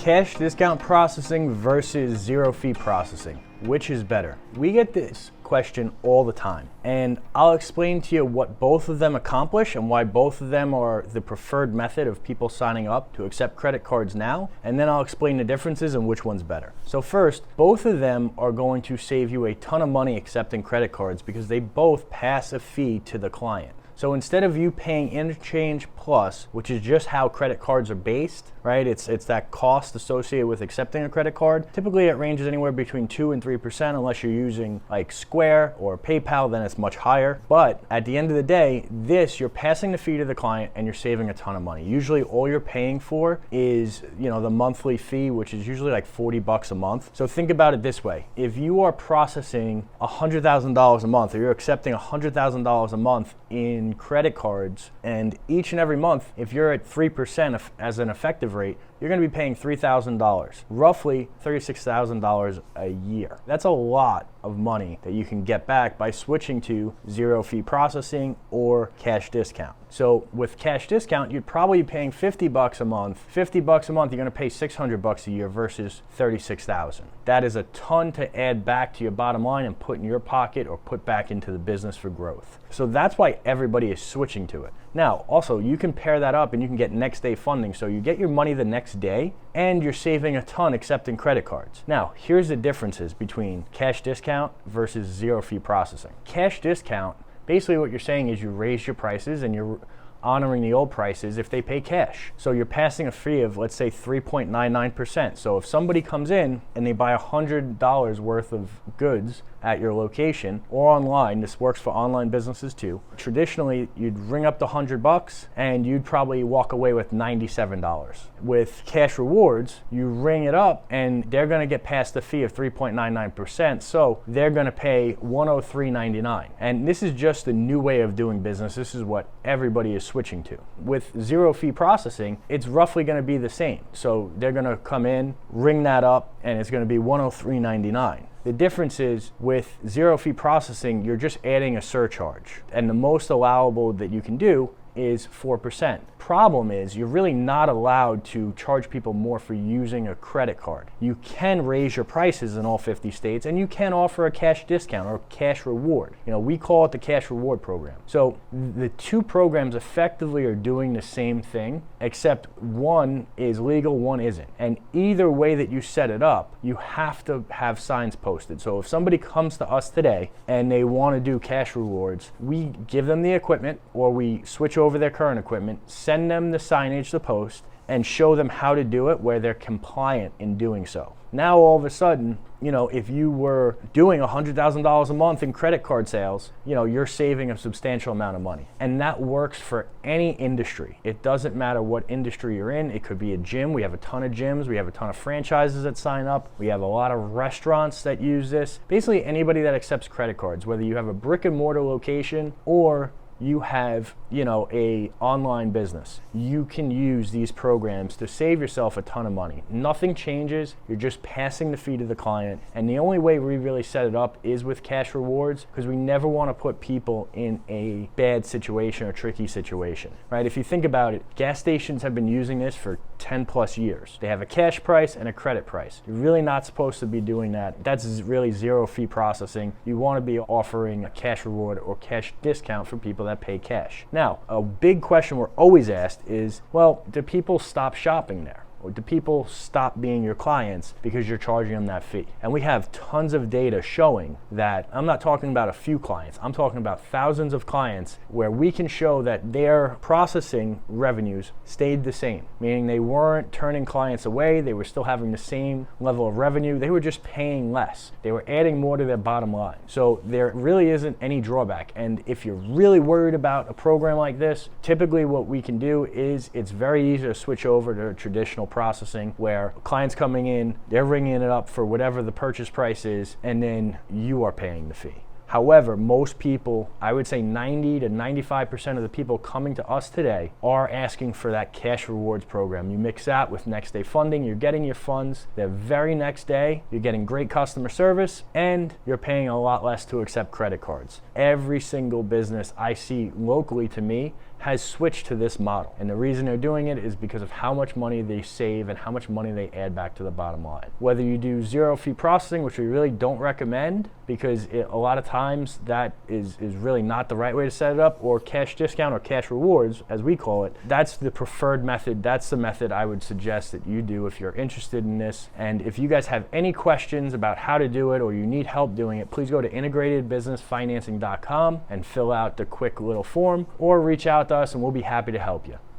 Cash discount processing versus zero fee processing. Which is better? We get this question all the time, and I'll explain to you what both of them accomplish and why both of them are the preferred method of people signing up to accept credit cards now, and then I'll explain the differences and which one's better. So first, both of them are going to save you a ton of money accepting credit cards because they both pass a fee to the client. So instead of you paying interchange plus, which is just how credit cards are based, right? It's that cost associated with accepting a credit card. Typically it ranges anywhere between 2 and 3% unless you're using like Square or PayPal, then it's much higher. But at the end of the day, you're passing the fee to the client and you're saving a ton of money. Usually all you're paying for is, the monthly fee, which is usually like $40 a month. So think about it this way. If you are processing $100,000 a month, or you're accepting $100,000 a month in credit cards, and each and every month, if you're at 3% as an effective rate, you're going to be paying $3,000, roughly $36,000 a year. That's a lot of money that you can get back by switching to zero fee processing or cash discount. So with cash discount, you'd probably be paying $50 a month. $50 a month, you're going to pay $600 a year versus $36,000. That is a ton to add back to your bottom line and put in your pocket or put back into the business for growth. So that's why everybody is switching to it. Now, also, you can pair that up and you can get next day funding. So you get your money the next day and you're saving a ton accepting credit cards. Now, here's the differences between cash discount versus zero fee processing. Cash discount, basically what you're saying is you raise your prices and you're honoring the old prices if they pay cash. So you're passing a fee of, let's say, 3.99%. So if somebody comes in and they buy $100 worth of goods at your location or online, this works for online businesses too. Traditionally, you'd ring up the $100 and you'd probably walk away with $97. With cash rewards, you ring it up and they're going to get past the fee of 3.99%. So they're going to pay $103.99. And this is just a new way of doing business. This is what everybody is switching to. With zero fee processing, it's roughly going to be the same. So they're going to come in, ring that up, and it's going to be $103.99. The difference is with zero fee processing, you're just adding a surcharge. And the most allowable that you can do is 4%. Problem is, you're really not allowed to charge people more for using a credit card. You can raise your prices in all 50 states, and you can offer a cash discount or cash reward. We call it the cash reward program. So the two programs effectively are doing the same thing, except one is legal, one isn't. And either way that you set it up, you have to have signs posted. So if somebody comes to us today and they want to do cash rewards, we give them the equipment or we switch over their current equipment, send them the signage to post, and show them how to do it where they're compliant in doing so. Now all of a sudden, if you were doing $100,000 a month in credit card sales, you're saving a substantial amount of money. And that works for any industry. It doesn't matter what industry you're in. It could be a gym. We have a ton of gyms. We have a ton of franchises that sign up. We have a lot of restaurants that use this. Basically anybody that accepts credit cards, whether you have a brick and mortar location or you have, a online business, you can use these programs to save yourself a ton of money. Nothing changes. You're just passing the fee to the client. And the only way we really set it up is with cash rewards, because we never want to put people in a bad situation or tricky situation, right? If you think about it, gas stations have been using this for 10 plus years. They have a cash price and a credit price. You're really not supposed to be doing that. That's really zero fee processing. You want to be offering a cash reward or cash discount for people that pay cash. Now, a big question we're always asked is, well, do people stop shopping there? Or do people stop being your clients because you're charging them that fee? And we have tons of data showing that. I'm not talking about a few clients. I'm talking about thousands of clients where we can show that their processing revenues stayed the same, meaning they weren't turning clients away. They were still having the same level of revenue. They were just paying less. They were adding more to their bottom line. So there really isn't any drawback. And if you're really worried about a program like this, typically what we can do is it's very easy to switch over to traditional processing where clients coming in, they're ringing it up for whatever the purchase price is, and then you are paying the fee. However, most people, I would say 90 to 95% of the people coming to us today are asking for that cash rewards program. You mix that with next day funding, you're getting your funds the very next day, you're getting great customer service, and you're paying a lot less to accept credit cards. Every single business I see locally to me has switched to this model. And the reason they're doing it is because of how much money they save and how much money they add back to the bottom line. Whether you do zero fee processing, which we really don't recommend because a lot of times that is really not the right way to set it up, or cash discount or cash rewards, as we call it, that's the preferred method. That's the method I would suggest that you do if you're interested in this. And if you guys have any questions about how to do it or you need help doing it, please go to integratedbusinessfinancing.com and fill out the quick little form, or reach out to us and we'll be happy to help you.